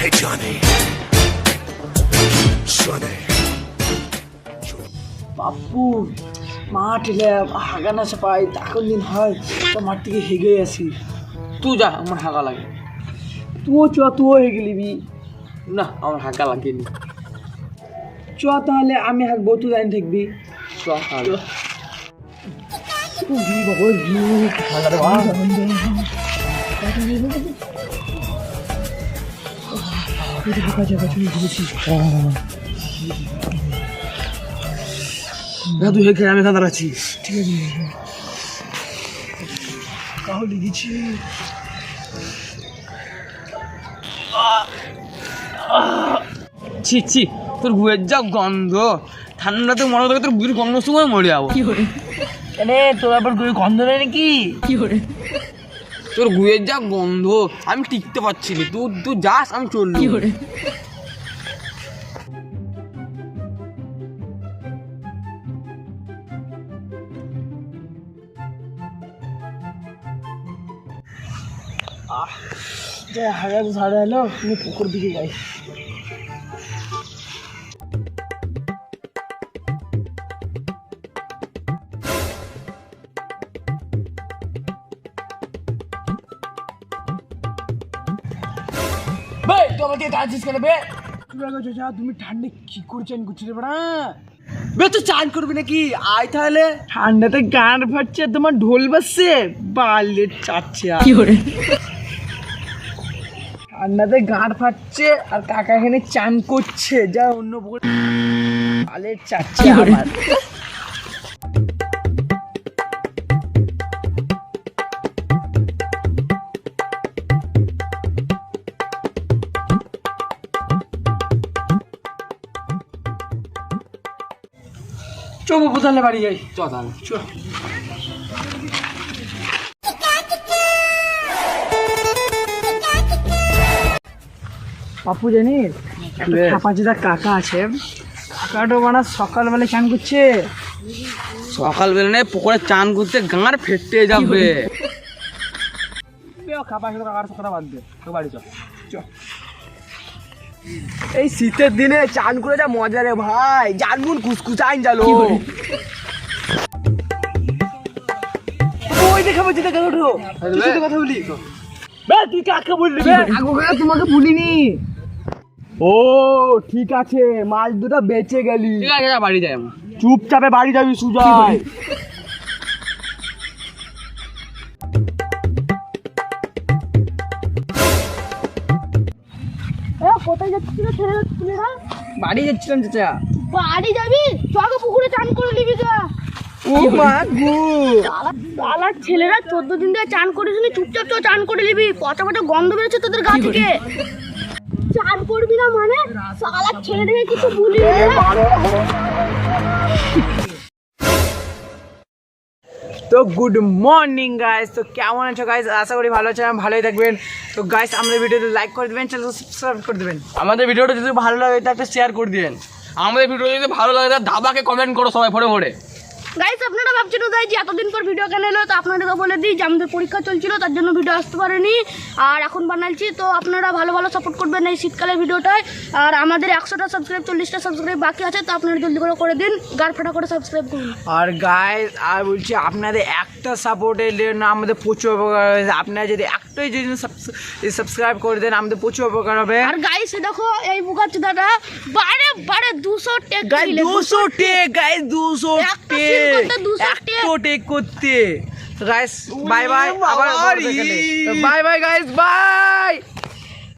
Hey Johnny, Sonny. বাপু মাঠ এলে হাগানা চাপাই এখন দিন হয় তো মাঠ থেকে হেগে আসি। তুই যা, আমার হাগা লাগে। তুইও হেগে লিবি না, আমার হাগা লাগেনি। চ তাহলে আমি হাঁকবো, তুই লাইন থাকবি। তুই হেগে আমি কাঁদা আছি। ঠিক আছে কাহো লেগেছি। ছি ছি, তোর গুয়ের যা গন্ধ। ঠান্ডাতে মনে থাকে তোর গুয়ের গন্ধ সময় মরে যাবো। আরে তোর আবার গন্ধ নেই নাকি? তোর গুয়ের যা গন্ধ, আমি টিকতে পারছি না। তুই যাস, আমি চললি। হাগা তো ছাড়া এলো, তুমি পুকুর দিকে যাই। ভাই তোমাকে কাঁদছিস কেন বে? তুমি ঠান্ডা কি করে চান করছি রে বড়া? বে তুই চান করবি নাকি? আয় তাহলে। ঠান্ডাতে গান ফাটছে, তোমার ঢোল বাজছে, বালের চাচ্ছে। কি করে ঠান্ডাতে গান ফাটছে আর কাকা এখানে চান করছে, যা অন্য বালের চাচ্ছে আমার। চো বাবু তাহলে বাড়ি যাই। চ তাহলে। চ। বাপু জানিস খাপাচিদা কাকা আছে, কাকাটা মানে সকালবেলা চান করছে। সকালবেলা নেই, পুকুরে চান করতে গাঁড় ফেটে যাবে। খাপাচিদা কাকার কথা বাদ দে, তো বাড়ি চ। এই শীতের দিনে চান করে যা মজা রে ভাই, জানবুন কুসকুসাইন জালো। ওই দেখা বলছি দেখা ওঠো, কথা বলি। তুই কাকে বললি? তোমাকে বলিনি। ও ঠিক আছে, মাছ দুটো বেঁচে গেলি। ঠিক আছে, বাড়ি যাই। আমার চুপচাপে বাড়ি যাবি সুজয়। কোথায় যাচ্ছিল ছেলেরা? বাড়ি যাচ্ছিলাম চাচা। বাড়ি যাবি? চকে পুকুরে চান করে নিবি তো। ও মা গো, শালার ছেলেরা 14 দিন ধরে চান করিসনি, চুপচাপ তো চান করে নিবি। পচা পচা গন্ধ বেরোচ্ছে তোদের গা থেকে। চান করবি না মানে? শালার ছেলেটাকে কিছু বলি না। তো গুড মর্নিং গাইস, তো কেমন আছো গাইস? আশা করি ভালো আছেন, ভালোই থাকবেন। তো গাইস আমাদের ভিডিওতে লাইক করে দেবেন, চ্যানেল সাবস্ক্রাইব করে দেবেন। আমাদের ভিডিওটা যদি ভালো লাগে তো একটা শেয়ার করে দিবেন। আমাদের ভিডিও যদি ভালো লাগে তো দাবাকে কমেন্ট করো সবাই ভরে ভরে। গাইস আপনারা ভাবছেন উদয় যে এতদিন পর ভিডিও কেন এলো, তো আপনাদেরকে বলে দিই যে আমাদের পরীক্ষা চলছিল, তার জন্য ভিডিও আসতে পারেনি। আর এখন বানাচ্ছি, তো আপনারা ভালো ভালো সাপোর্ট করবেন এই শীতকালের ভিডিওটায়। আর আমাদের 100টা সাবস্ক্রাইব, 40টা সাবস্ক্রাইব বাকি আছে, তো আপনারা জলদি করে দিন, গাড় ফাটা করে সাবস্ক্রাইব করুন। আর গাইস আর বলছি, আপনাদের একটা সাপোর্টের না আমাদের প্রচুর উপকার হয়েছে। আপনারা যদি একটাই যদি সাবস্ক্রাইব করে দেন, আমাদের প্রচুর উপকার হবে। আর গাইস দেখো এই বুকাচুদাটা বারে 200 take guys 200 take, guys 200 take, 200 take করতে। গাইস বাই বাই, আবার বাই বাই গাইস, বাই।